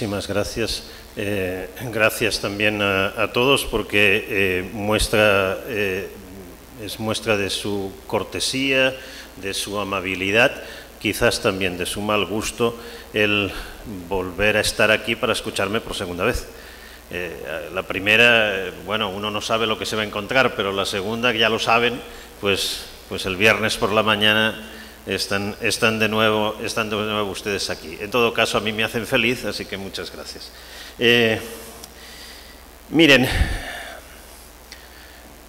Muchísimas gracias. Gracias también a todos porque es muestra de su cortesía, de su amabilidad, quizás también de su mal gusto el volver a estar aquí para escucharme por segunda vez. La primera, bueno, uno no sabe lo que se va a encontrar, pero la segunda, ya lo saben, pues el viernes por la mañana están de nuevo ustedes aquí. En todo caso, a mí me hacen feliz, así que muchas gracias. Miren,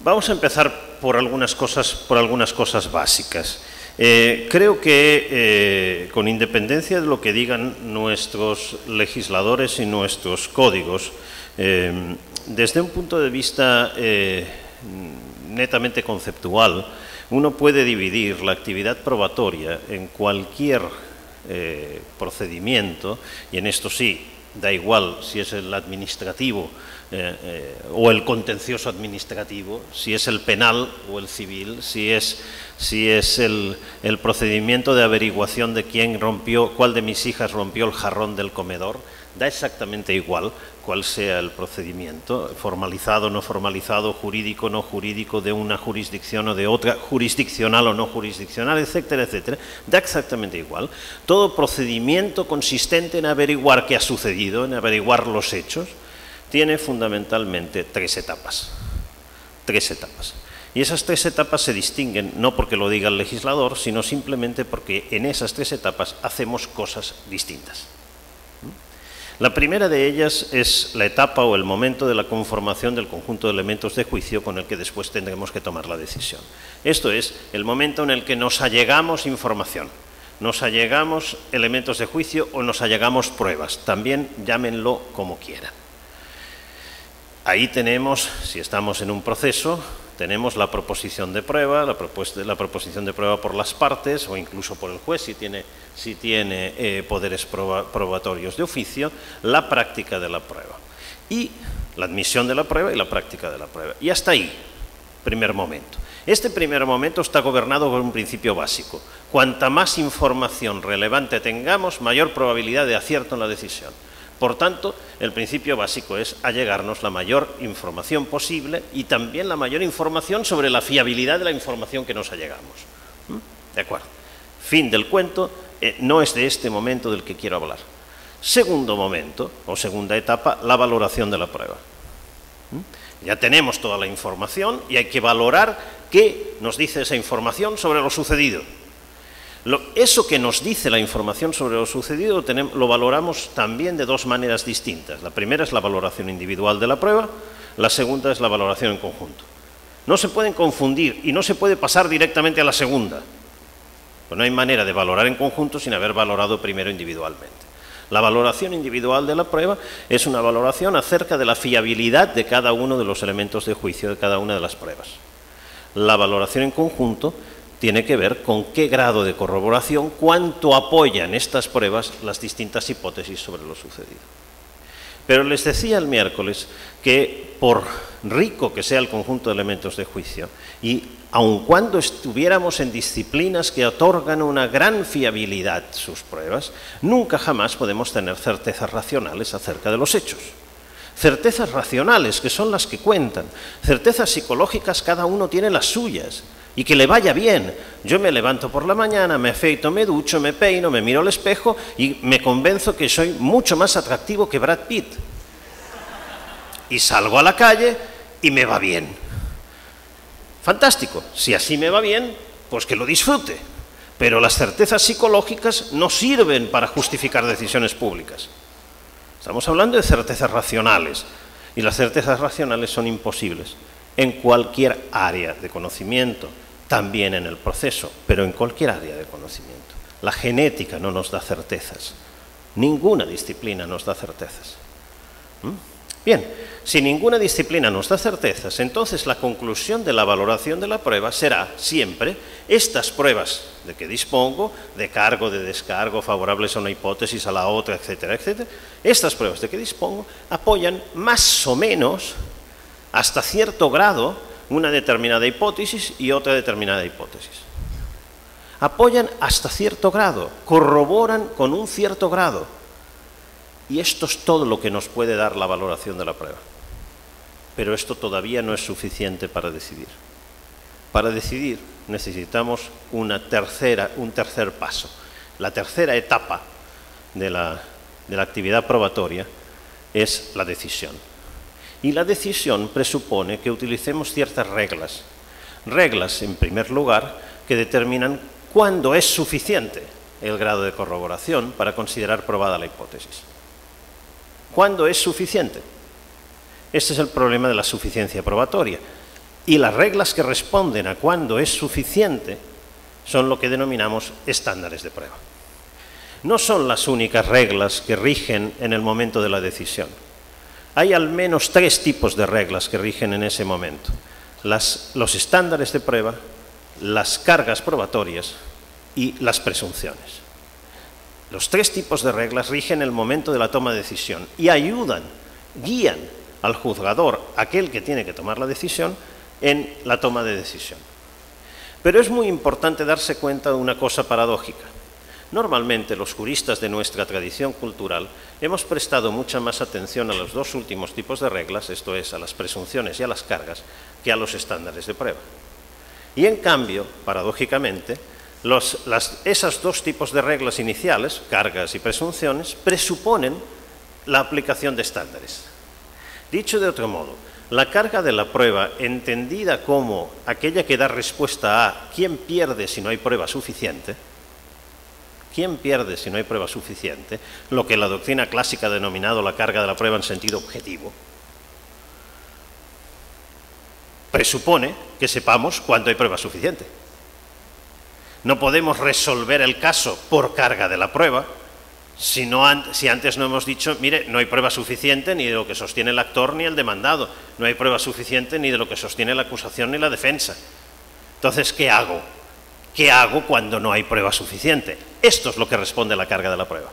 vamos a empezar por algunas cosas básicas. Creo que con independencia de lo que digan nuestros legisladores y nuestros códigos, desde un punto de vista netamente conceptual, uno puede dividir la actividad probatoria en cualquier procedimiento, y en esto sí, da igual si es el administrativo o el contencioso administrativo, si es el penal o el civil, si es el procedimiento de averiguación de cuál de mis hijas rompió el jarrón del comedor, da exactamente igual cuál sea el procedimiento, formalizado o no formalizado, jurídico o no jurídico, de una jurisdicción o de otra, jurisdiccional o no jurisdiccional, etcétera, etcétera, da exactamente igual. Todo procedimiento consistente en averiguar qué ha sucedido, en averiguar los hechos, tiene fundamentalmente tres etapas. Y esas tres etapas se distinguen no porque lo diga el legislador, sino simplemente porque en esas tres etapas hacemos cosas distintas. La primera de ellas es la etapa o el momento de la conformación del conjunto de elementos de juicio con el que después tendremos que tomar la decisión. Esto es el momento en el que nos allegamos información, nos allegamos elementos de juicio o nos allegamos pruebas, también llámenlo como quieran. Ahí tenemos, si estamos en un proceso, tenemos la proposición de prueba, la proposición de prueba por las partes o incluso por el juez si tiene poderes probatorios de oficio, la práctica de la prueba y la admisión de la prueba y la práctica de la prueba. Y hasta ahí, primer momento. Este primer momento está gobernado por un principio básico. Cuanta más información relevante tengamos, mayor probabilidad de acierto en la decisión. Por tanto, el principio básico es allegarnos la mayor información posible y también la mayor información sobre la fiabilidad de la información que nos allegamos. ¿De acuerdo? Fin del cuento, no es de este momento del que quiero hablar. Segundo momento, o segunda etapa, la valoración de la prueba. Ya tenemos toda la información y hay que valorar qué nos dice esa información sobre lo sucedido. Eso que nos dice la información sobre lo sucedido lo valoramos también de dos maneras distintas. La primera es la valoración individual de la prueba, la segunda es la valoración en conjunto. No se pueden confundir y no se puede pasar directamente a la segunda. Pues no hay manera de valorar en conjunto sin haber valorado primero individualmente. La valoración individual de la prueba es una valoración acerca de la fiabilidad de cada uno de los elementos de juicio de cada una de las pruebas. La valoración en conjunto tiene que ver con qué grado de corroboración, cuánto apoyan estas pruebas las distintas hipótesis sobre lo sucedido. Pero les decía el miércoles que por rico que sea el conjunto de elementos de juicio y aun cuando estuviéramos en disciplinas que otorgan una gran fiabilidad sus pruebas, nunca jamás podemos tener certezas racionales acerca de los hechos. Certezas racionales, que son las que cuentan. Certezas psicológicas, cada uno tiene las suyas. Y que le vaya bien. Yo me levanto por la mañana, me afeito, me ducho, me peino, me miro al espejo y me convenzo que soy mucho más atractivo que Brad Pitt. Y salgo a la calle y me va bien. Fantástico. Si así me va bien, pues que lo disfrute. Pero las certezas psicológicas no sirven para justificar decisiones públicas. Estamos hablando de certezas racionales. Y las certezas racionales son imposibles en cualquier área de conocimiento. También en el proceso, pero en cualquier área de conocimiento. La genética no nos da certezas. Ninguna disciplina nos da certezas. Bien, si ninguna disciplina nos da certezas, entonces la conclusión de la valoración de la prueba será siempre estas pruebas de que dispongo, de cargo, de descargo, favorables a una hipótesis, a la otra, etcétera, etcétera, estas pruebas de que dispongo apoyan más o menos, hasta cierto grado, una determinada hipótesis y otra determinada hipótesis. Apoyan hasta cierto grado, corroboran con un cierto grado. Y esto es todo lo que nos puede dar la valoración de la prueba. Pero esto todavía no es suficiente para decidir. Para decidir necesitamos un tercer paso. La tercera etapa de la actividad probatoria es la decisión. Y la decisión presupone que utilicemos ciertas reglas. Reglas, en primer lugar, que determinan cuándo es suficiente el grado de corroboración para considerar probada la hipótesis. ¿Cuándo es suficiente? Este es el problema de la suficiencia probatoria. Y las reglas que responden a cuándo es suficiente son lo que denominamos estándares de prueba. No son las únicas reglas que rigen en el momento de la decisión. Hay al menos 3 tipos de reglas que rigen en ese momento. Los estándares de prueba, las cargas probatorias y las presunciones. Los 3 tipos de reglas rigen el momento de la toma de decisión y guían al juzgador, aquel que tiene que tomar la decisión, en la toma de decisión. Pero es muy importante darse cuenta de una cosa paradójica. Normalmente los juristas de nuestra tradición cultural hemos prestado mucha más atención a los 2 últimos tipos de reglas, esto es, a las presunciones y a las cargas, que a los estándares de prueba. Y en cambio, paradójicamente, esos 2 tipos de reglas iniciales, cargas y presunciones, presuponen la aplicación de estándares. Dicho de otro modo, la carga de la prueba, entendida como aquella que da respuesta a quién pierde si no hay prueba suficiente, ¿quién pierde si no hay prueba suficiente? Lo que la doctrina clásica ha denominado la carga de la prueba en sentido objetivo, presupone que sepamos cuándo hay prueba suficiente. No podemos resolver el caso por carga de la prueba si antes no hemos dicho, mire, no hay prueba suficiente ni de lo que sostiene el actor ni el demandado, no hay prueba suficiente ni de lo que sostiene la acusación ni la defensa. Entonces, ¿qué hago? ¿Qué hago cuando no hay prueba suficiente? Esto es lo que responde a la carga de la prueba.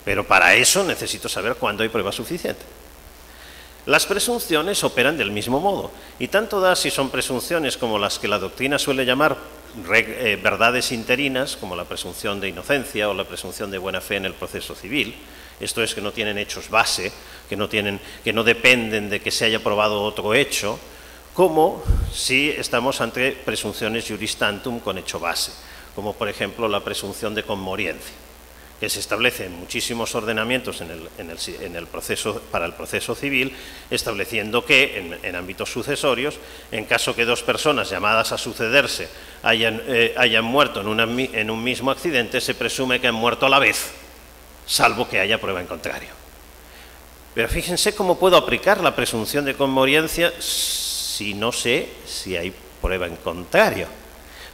Pero para eso necesito saber cuándo hay prueba suficiente. Las presunciones operan del mismo modo, y tanto da si son presunciones como las que la doctrina suele llamar verdades interinas, como la presunción de inocencia o la presunción de buena fe en el proceso civil, esto es, que no tienen hechos base, que no dependen de que se haya probado otro hecho, como si estamos ante presunciones juris tantum con hecho base, como por ejemplo la presunción de conmoriencia, que se establece en muchísimos ordenamientos para el proceso civil, estableciendo que en ámbitos sucesorios, en caso que 2 personas llamadas a sucederse hayan muerto en un mismo accidente, se presume que han muerto a la vez, salvo que haya prueba en contrario. Pero fíjense cómo puedo aplicar la presunción de conmoriencia si no sé si hay prueba en contrario.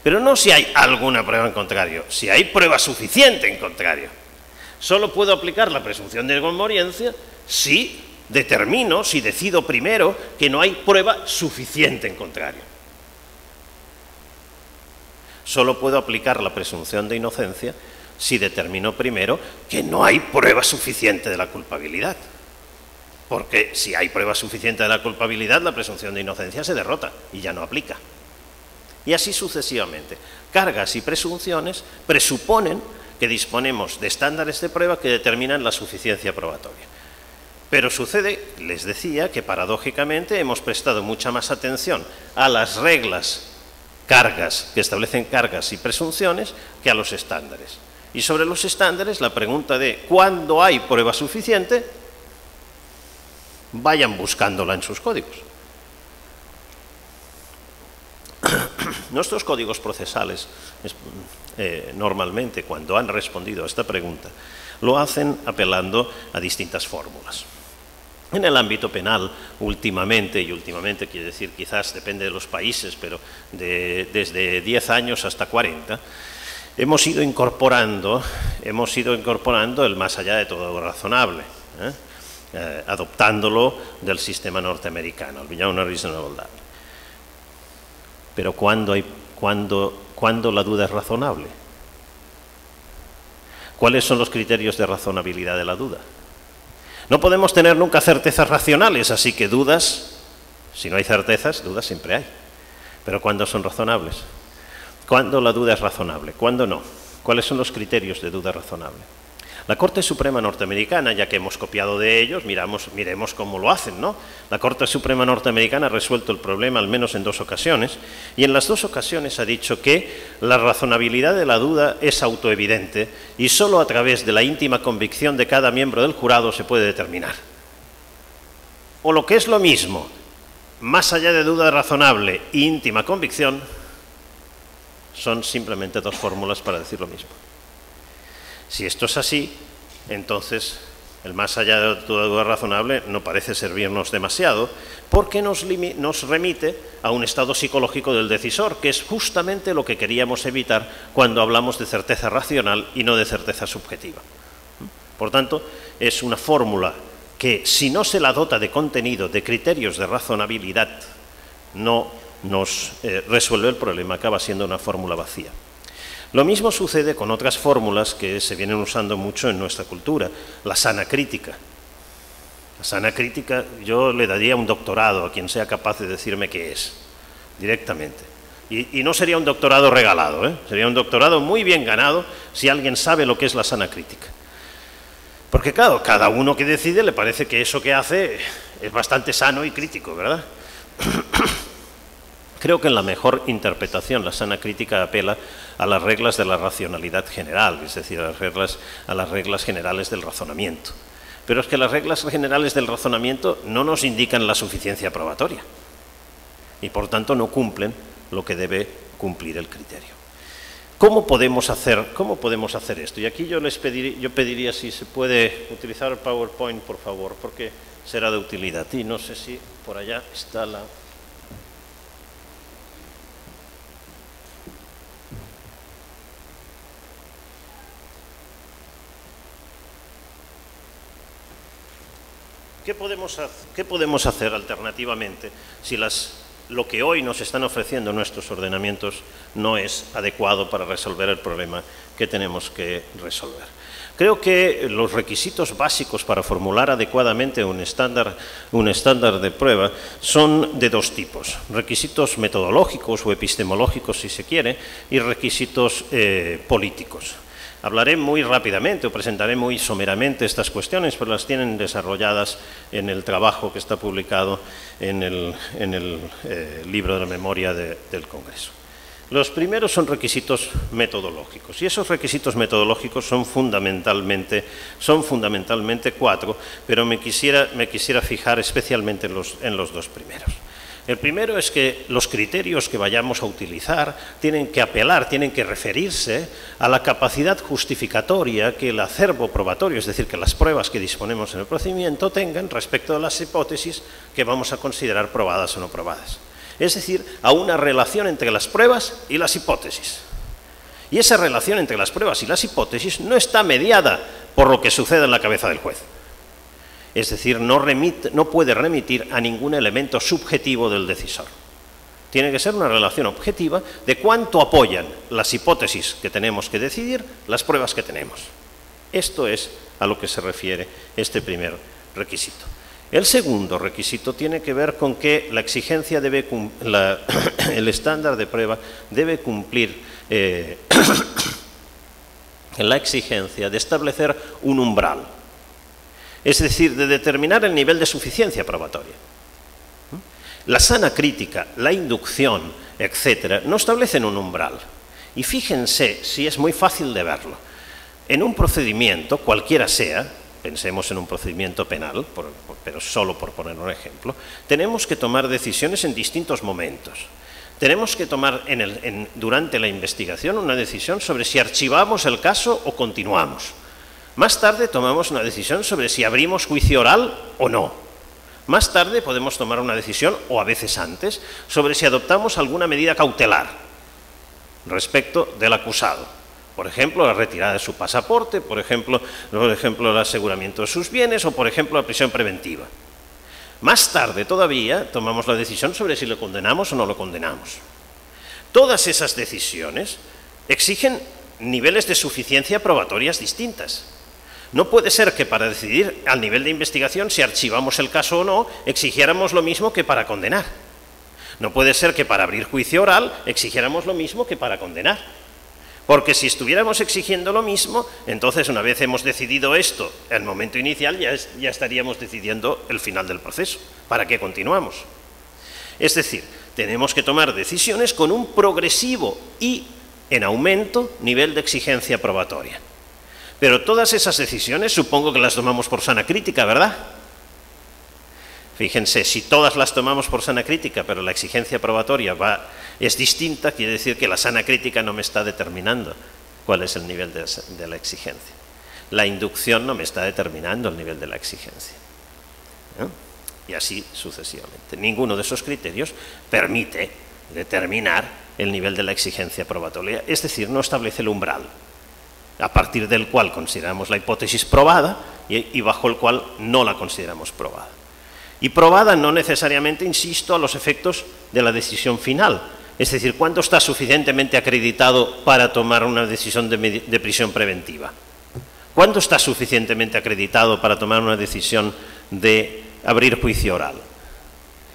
Pero no si hay alguna prueba en contrario, si hay prueba suficiente en contrario. Solo puedo aplicar la presunción de conmoriencia si decido primero que no hay prueba suficiente en contrario. Solo puedo aplicar la presunción de inocencia si determino primero que no hay prueba suficiente de la culpabilidad. Porque si hay prueba suficiente de la culpabilidad, la presunción de inocencia se derrota y ya no aplica. Y así sucesivamente. Cargas y presunciones presuponen que disponemos de estándares de prueba que determinan la suficiencia probatoria. Pero sucede, les decía, que paradójicamente hemos prestado mucha más atención a las reglas que establecen cargas y presunciones que a los estándares. Y sobre los estándares, la pregunta de ¿cuándo hay prueba suficiente? Vayan buscándola en sus códigos. Nuestros códigos procesales, normalmente, cuando han respondido a esta pregunta, lo hacen apelando a distintas fórmulas. En el ámbito penal, últimamente, y últimamente quiere decir quizás depende de los países, pero desde 10 años hasta 40, hemos ido incorporando el más allá de todo lo razonable, adoptándolo del sistema norteamericano, el beyond a reasonable doubt. Pero ¿cuándo la duda es razonable? ¿Cuáles son los criterios de razonabilidad de la duda? No podemos tener nunca certezas racionales, así que dudas, si no hay certezas, dudas siempre hay. Pero ¿cuándo son razonables? ¿Cuándo la duda es razonable? ¿Cuándo no? ¿Cuáles son los criterios de duda razonable? La Corte Suprema norteamericana, ya que hemos copiado de ellos, miremos cómo lo hacen, ¿no? La Corte Suprema norteamericana ha resuelto el problema al menos en 2 ocasiones, y en las 2 ocasiones ha dicho que la razonabilidad de la duda es autoevidente y solo a través de la íntima convicción de cada miembro del jurado se puede determinar. O lo que es lo mismo, más allá de duda razonable e íntima convicción, son simplemente 2 fórmulas para decir lo mismo. Si esto es así, entonces el más allá de toda duda razonable no parece servirnos demasiado, porque nos remite a un estado psicológico del decisor, que es justamente lo que queríamos evitar cuando hablamos de certeza racional y no de certeza subjetiva. Por tanto, es una fórmula que, si no se la dota de contenido, de criterios de razonabilidad, no nos resuelve el problema, acaba siendo una fórmula vacía. Lo mismo sucede con otras fórmulas que se vienen usando mucho en nuestra cultura, la sana crítica. La sana crítica, yo le daría un doctorado a quien sea capaz de decirme qué es, directamente. Y no sería un doctorado regalado, sería un doctorado muy bien ganado si alguien sabe lo que es la sana crítica. Porque claro, cada uno que decide le parece que eso que hace es bastante sano y crítico, ¿verdad? Creo que en la mejor interpretación la sana crítica apela a las reglas de la racionalidad general, es decir, a las reglas generales del razonamiento. Pero es que las reglas generales del razonamiento no nos indican la suficiencia probatoria y por tanto no cumplen lo que debe cumplir el criterio. ¿Cómo podemos hacer esto? Y aquí yo pediría si se puede utilizar el PowerPoint, por favor, porque será de utilidad. Y no sé si por allá está la... ¿Qué podemos hacer alternativamente si lo que hoy nos están ofreciendo nuestros ordenamientos no es adecuado para resolver el problema que tenemos que resolver? Creo que los requisitos básicos para formular adecuadamente un estándar de prueba son de 2 tipos: requisitos metodológicos o epistemológicos, si se quiere, y requisitos políticos. Hablaré muy rápidamente o presentaré muy someramente estas cuestiones, pero las tienen desarrolladas en el trabajo que está publicado en el libro de la memoria del Congreso. Los primeros son requisitos metodológicos, y esos requisitos metodológicos son fundamentalmente 4, pero me quisiera fijar especialmente en los 2 primeros. El primero es que los criterios que vayamos a utilizar tienen que apelar, tienen que referirse a la capacidad justificatoria que el acervo probatorio, es decir, que las pruebas que disponemos en el procedimiento tengan respecto a las hipótesis que vamos a considerar probadas o no probadas. Es decir, a una relación entre las pruebas y las hipótesis. Y esa relación entre las pruebas y las hipótesis no está mediada por lo que sucede en la cabeza del juez. Es decir, no puede remitir a ningún elemento subjetivo del decisor. Tiene que ser una relación objetiva de cuánto apoyan las hipótesis que tenemos que decidir, las pruebas que tenemos. Esto es a lo que se refiere este primer requisito. El segundo requisito tiene que ver con que la exigencia el estándar de prueba debe cumplir la exigencia de establecer un umbral. Es decir, de determinar el nivel de suficiencia probatoria. La sana crítica, la inducción, etcétera, no establecen un umbral. Y fíjense si es muy fácil de verlo. En un procedimiento, cualquiera sea, pensemos en un procedimiento penal, pero solo por poner un ejemplo, tenemos que tomar decisiones en distintos momentos. Tenemos que tomar durante la investigación una decisión sobre si archivamos el caso o continuamos. Más tarde tomamos una decisión sobre si abrimos juicio oral o no. Más tarde podemos tomar una decisión, o a veces antes, sobre si adoptamos alguna medida cautelar respecto del acusado. Por ejemplo, la retirada de su pasaporte, por ejemplo, el aseguramiento de sus bienes o, por ejemplo, la prisión preventiva. Más tarde todavía tomamos la decisión sobre si lo condenamos o no lo condenamos. Todas esas decisiones exigen niveles de suficiencia probatorias distintas. No puede ser que para decidir al nivel de investigación si archivamos el caso o no, exigiéramos lo mismo que para condenar. No puede ser que para abrir juicio oral exigiéramos lo mismo que para condenar. Porque si estuviéramos exigiendo lo mismo, entonces una vez hemos decidido esto, el momento inicial ya estaríamos decidiendo el final del proceso. ¿Para qué continuamos? Es decir, tenemos que tomar decisiones con un progresivo y en aumento nivel de exigencia probatoria. Pero todas esas decisiones supongo que las tomamos por sana crítica, ¿verdad? Fíjense, si todas las tomamos por sana crítica, pero la exigencia probatoria es distinta, quiere decir que la sana crítica no me está determinando cuál es el nivel de la exigencia. La inducción no me está determinando el nivel de la exigencia, ¿no? Y así sucesivamente. Ninguno de esos criterios permite determinar el nivel de la exigencia probatoria, es decir, no establece el umbral a partir del cual consideramos la hipótesis probada y bajo el cual no la consideramos probada. Y probada no necesariamente, insisto, a los efectos de la decisión final. Es decir, ¿cuánto está suficientemente acreditado para tomar una decisión de prisión preventiva? ¿Cuánto está suficientemente acreditado para tomar una decisión de abrir juicio oral?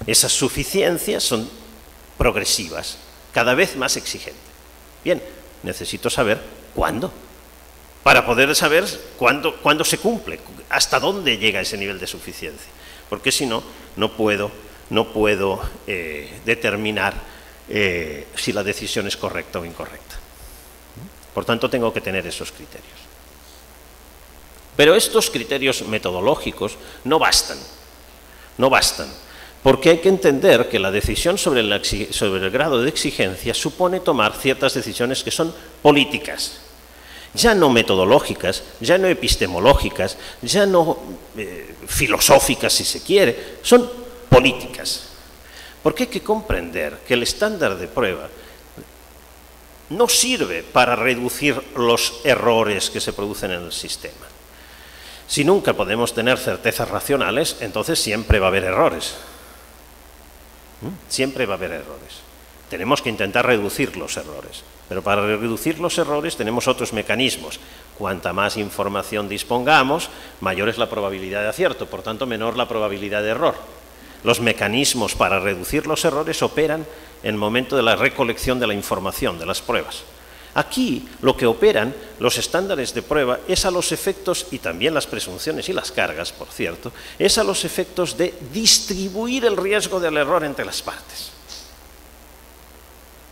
Esas suficiencias son progresivas, cada vez más exigentes. Bien, necesito saber cuándo, para poder saber cuándo se cumple, hasta dónde llega ese nivel de suficiencia. Porque si no, no puedo determinar si la decisión es correcta o incorrecta. Por tanto, tengo que tener esos criterios. Pero estos criterios metodológicos no bastan, porque hay que entender que la decisión sobre el grado de exigencia supone tomar ciertas decisiones que son políticas. Ya no metodológicas, ya no epistemológicas, ya no filosóficas si se quiere, son políticas. Porque hay que comprender que el estándar de prueba no sirve para reducir los errores que se producen en el sistema. Si nunca podemos tener certezas racionales, entonces siempre va a haber errores. Siempre va a haber errores. Tenemos que intentar reducir los errores. Pero para reducir los errores tenemos otros mecanismos. Cuanta más información dispongamos, mayor es la probabilidad de acierto, por tanto menor la probabilidad de error. Los mecanismos para reducir los errores operan en el momento de la recolección de la información, de las pruebas. Aquí lo que operan los estándares de prueba es a los efectos, y también las presunciones y las cargas, por cierto, es a los efectos de distribuir el riesgo del error entre las partes.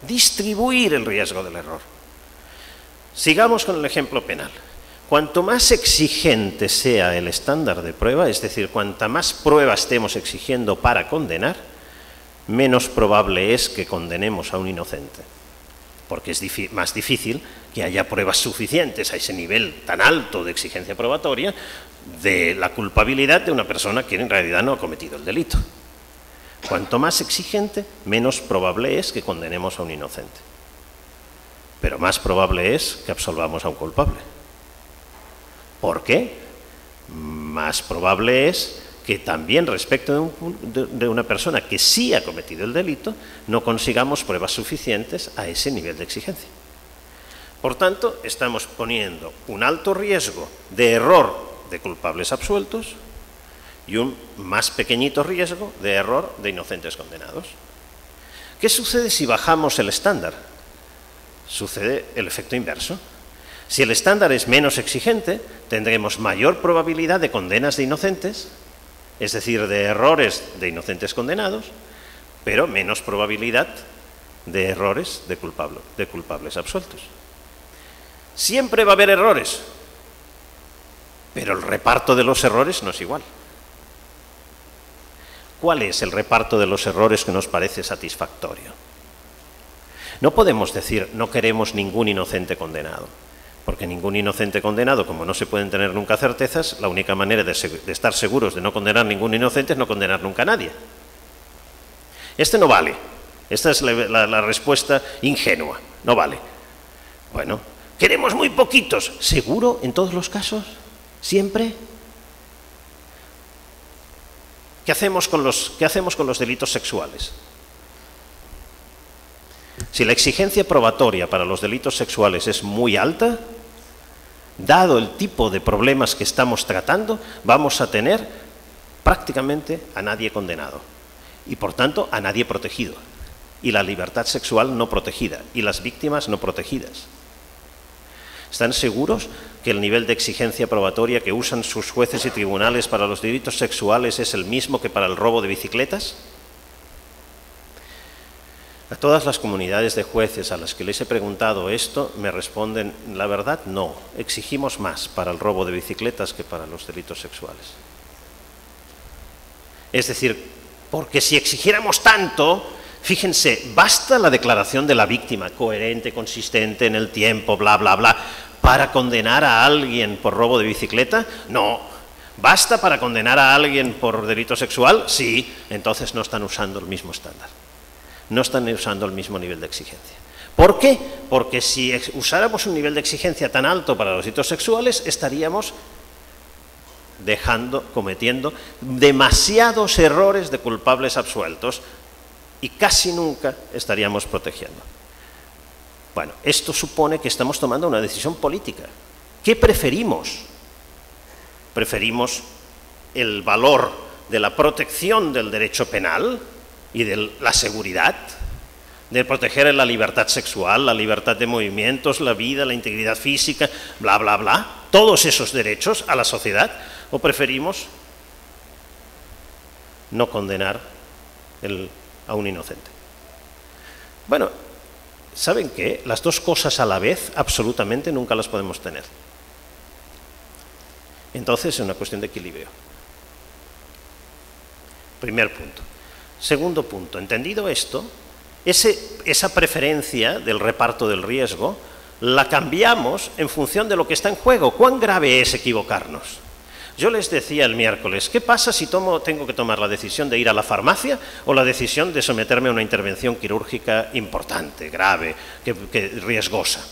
Distribuir el riesgo del error. Sigamos con el ejemplo penal. Cuanto más exigente sea el estándar de prueba, es decir, cuanta más pruebas estemos exigiendo para condenar, menos probable es que condenemos a un inocente. Porque es más difícil que haya pruebas suficientes a ese nivel tan alto de exigencia probatoria de la culpabilidad de una persona que en realidad no ha cometido el delito. Cuanto más exigente, menos probable es que condenemos a un inocente. Pero más probable es que absolvamos a un culpable. ¿Por qué? Más probable es que también respecto de una persona que sí ha cometido el delito, no consigamos pruebas suficientes a ese nivel de exigencia. Por tanto, estamos poniendo un alto riesgo de error de culpables absueltos y un más pequeñito riesgo de error de inocentes condenados. ¿Qué sucede si bajamos el estándar? Sucede el efecto inverso. Si el estándar es menos exigente, tendremos mayor probabilidad de condenas de inocentes, es decir, de errores de inocentes condenados, pero menos probabilidad de errores de culpables absueltos. Siempre va a haber errores, pero el reparto de los errores no es igual. ¿Cuál es el reparto de los errores que nos parece satisfactorio? No podemos decir no queremos ningún inocente condenado, porque ningún inocente condenado, como no se pueden tener nunca certezas, la única manera de estar seguros de no condenar ningún inocente es no condenar nunca a nadie. Este no vale. Esta es la respuesta ingenua. No vale. Bueno, queremos muy poquitos. ¿Seguro en todos los casos? ¿Siempre? ¿Qué hacemos con los delitos sexuales? Si la exigencia probatoria para los delitos sexuales es muy alta, dado el tipo de problemas que estamos tratando, vamos a tener prácticamente a nadie condenado y, por tanto, a nadie protegido, y la libertad sexual no protegida, y las víctimas no protegidas. ¿Están seguros que el nivel de exigencia probatoria que usan sus jueces y tribunales para los delitos sexuales es el mismo que para el robo de bicicletas? A todas las comunidades de jueces a las que les he preguntado esto me responden, la verdad, no, exigimos más para el robo de bicicletas que para los delitos sexuales. Es decir, porque si exigiéramos tanto, fíjense, basta la declaración de la víctima, coherente, consistente en el tiempo, bla, bla, bla, para condenar a alguien por robo de bicicleta, no. ¿Basta para condenar a alguien por delito sexual? Sí, entonces no están usando el mismo estándar. No están usando el mismo nivel de exigencia. ¿Por qué? Porque si usáramos un nivel de exigencia tan alto para los delitos sexuales, estaríamos cometiendo demasiados errores de culpables absueltos y casi nunca estaríamos protegiendo. Bueno, esto supone que estamos tomando una decisión política. ¿Qué preferimos? ¿Preferimos el valor de la protección del derecho penal y de la seguridad, de proteger la libertad sexual, la libertad de movimientos, la vida, la integridad física, bla, bla, bla, todos esos derechos a la sociedad, o preferimos no condenar a un inocente? Bueno, ¿saben qué? Las dos cosas a la vez absolutamente nunca las podemos tener. Entonces es una cuestión de equilibrio. Primer punto. Segundo punto, entendido esto, esa preferencia del reparto del riesgo la cambiamos en función de lo que está en juego. ¿Cuán grave es equivocarnos? Yo les decía el miércoles, ¿qué pasa si tengo que tomar la decisión de ir a la farmacia o la decisión de someterme a una intervención quirúrgica importante, grave, riesgosa?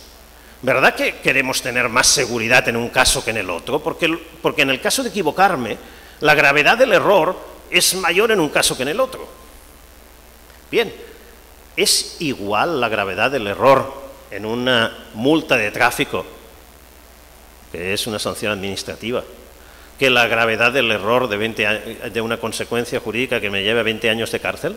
¿Verdad que queremos tener más seguridad en un caso que en el otro? Porque en el caso de equivocarme, la gravedad del error es mayor en un caso que en el otro. Bien, ¿es igual la gravedad del error en una multa de tráfico, que es una sanción administrativa, que la gravedad del error de una consecuencia jurídica que me lleve a 20 años de cárcel?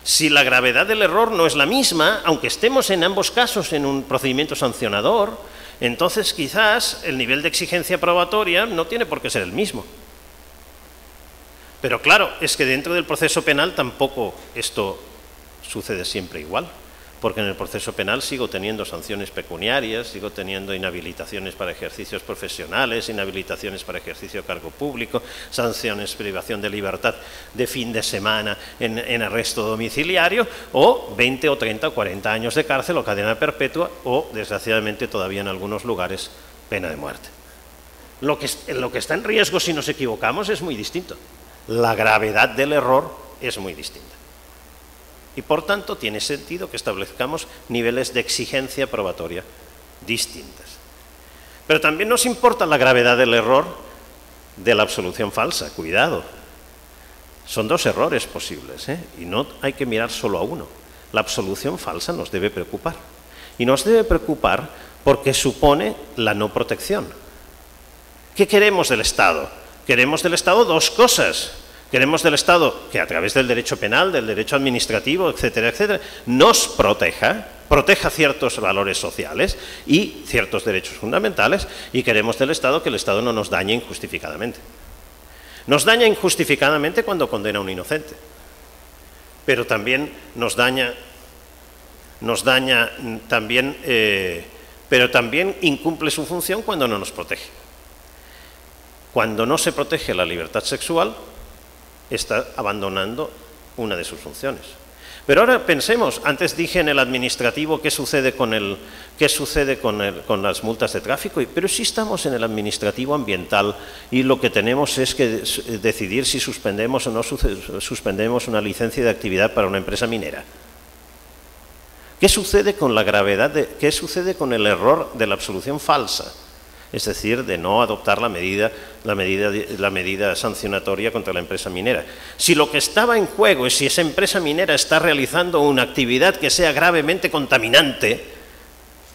Si la gravedad del error no es la misma, aunque estemos en ambos casos en un procedimiento sancionador, entonces quizás el nivel de exigencia probatoria no tiene por qué ser el mismo. Pero claro, es que dentro del proceso penal tampoco esto sucede siempre igual, porque en el proceso penal sigo teniendo sanciones pecuniarias, sigo teniendo inhabilitaciones para ejercicios profesionales, inhabilitaciones para ejercicio de cargo público, sanciones, privación de libertad de fin de semana en arresto domiciliario, o 20 o 30 o 40 años de cárcel o cadena perpetua, o desgraciadamente todavía en algunos lugares pena de muerte. Lo que está en riesgo si nos equivocamos es muy distinto. La gravedad del error es muy distinta. Y por tanto tiene sentido que establezcamos niveles de exigencia probatoria distintas. Pero también nos importa la gravedad del error de la absolución falsa. Cuidado. Son dos errores posibles, y no hay que mirar solo a uno. La absolución falsa nos debe preocupar. Y nos debe preocupar porque supone la no protección. ¿Qué queremos del Estado? Queremos del Estado dos cosas. Queremos del Estado que a través del derecho penal, del derecho administrativo, etcétera, etcétera, nos proteja ciertos valores sociales y ciertos derechos fundamentales, y queremos del Estado que el Estado no nos dañe injustificadamente. Nos daña injustificadamente cuando condena a un inocente, pero también pero también incumple su función cuando no nos protege. Cuando no se protege la libertad sexual, está abandonando una de sus funciones. Pero ahora pensemos, antes dije en el administrativo qué sucede con las multas de tráfico, pero si estamos en el administrativo ambiental y lo que tenemos es que decidir si suspendemos o no suspendemos una licencia de actividad para una empresa minera. ¿Qué sucede con la gravedad qué sucede con el error de la absolución falsa? Es decir, de no adoptar la medida sancionatoria contra la empresa minera. Si lo que estaba en juego es si esa empresa minera está realizando una actividad que sea gravemente contaminante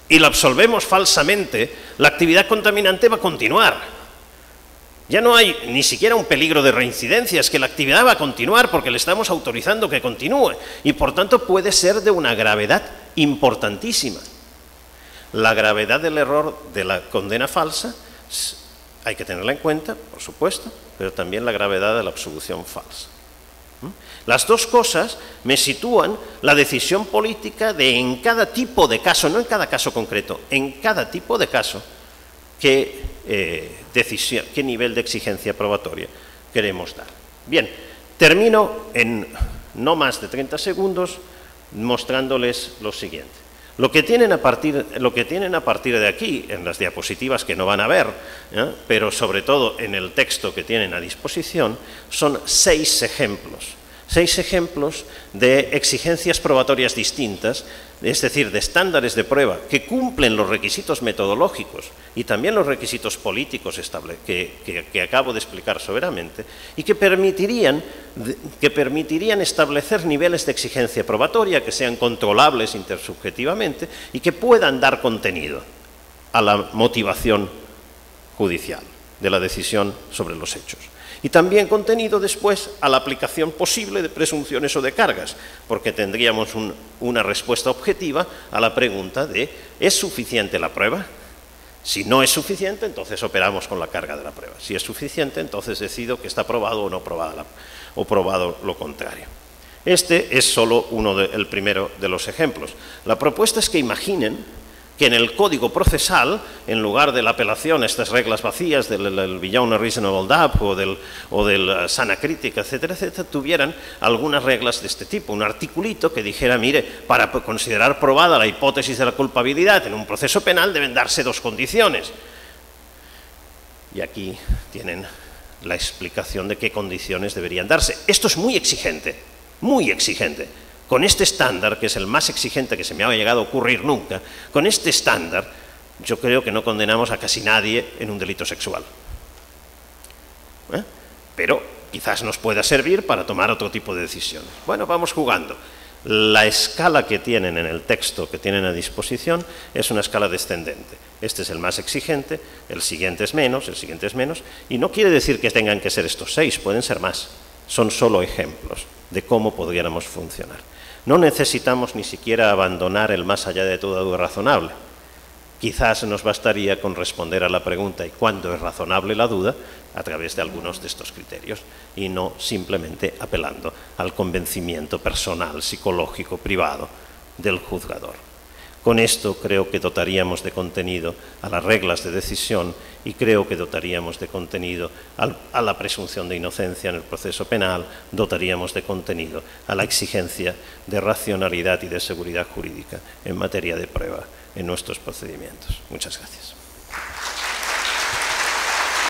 y la absolvemos falsamente, la actividad contaminante va a continuar. Ya no hay ni siquiera un peligro de reincidencia, es que la actividad va a continuar porque le estamos autorizando que continúe y por tanto puede ser de una gravedad importantísima. La gravedad del error de la condena falsa hay que tenerla en cuenta, por supuesto, pero también la gravedad de la absolución falsa. Las dos cosas me sitúan la decisión política de en cada tipo de caso, no en cada caso concreto, en cada tipo de caso, qué nivel de exigencia probatoria queremos dar. Bien, termino en no más de 30 segundos mostrándoles lo siguiente. Lo que tienen a partir de aquí, en las diapositivas que no van a ver, pero sobre todo en el texto que tienen a disposición, son 6 ejemplos. 6 ejemplos de exigencias probatorias distintas, es decir, de estándares de prueba que cumplen los requisitos metodológicos y también los requisitos políticos que acabo de explicar soberamente, y que permitirían establecer niveles de exigencia probatoria que sean controlables intersubjetivamente y que puedan dar contenido a la motivación judicial de la decisión sobre los hechos. Y también contenido después a la aplicación posible de presunciones o de cargas, porque tendríamos una respuesta objetiva a la pregunta de ¿es suficiente la prueba? Si no es suficiente, entonces operamos con la carga de la prueba. Si es suficiente, entonces decido que está probado o no probado, o probado lo contrario. Este es solo el primero de los ejemplos. La propuesta es que imaginen que en el código procesal, en lugar de la apelación a estas reglas vacías del beyond a reasonable doubt o del sana crítica, etcétera, etcétera, tuvieran algunas reglas de este tipo. Un articulito que dijera, mire, para considerar probada la hipótesis de la culpabilidad en un proceso penal deben darse 2 condiciones. Y aquí tienen la explicación de qué condiciones deberían darse. Esto es muy exigente, muy exigente. Con este estándar, que es el más exigente que se me ha llegado a ocurrir nunca, con este estándar yo creo que no condenamos a casi nadie en un delito sexual. Pero quizás nos pueda servir para tomar otro tipo de decisiones. Bueno, vamos jugando. La escala que tienen en el texto que tienen a disposición es una escala descendente. Este es el más exigente, el siguiente es menos, el siguiente es menos, y no quiere decir que tengan que ser estos 6, pueden ser más. Son solo ejemplos de cómo podríamos funcionar. No necesitamos ni siquiera abandonar el más allá de toda duda razonable. Quizás nos bastaría con responder a la pregunta ¿y cuándo es razonable la duda? A través de algunos de estos criterios y no simplemente apelando al convencimiento personal, psicológico, privado del juzgador. Con esto creo que dotaríamos de contenido a las reglas de decisión y creo que dotaríamos de contenido a la presunción de inocencia en el proceso penal, dotaríamos de contenido a la exigencia de racionalidad y de seguridad jurídica en materia de prueba en nuestros procedimientos. Muchas gracias.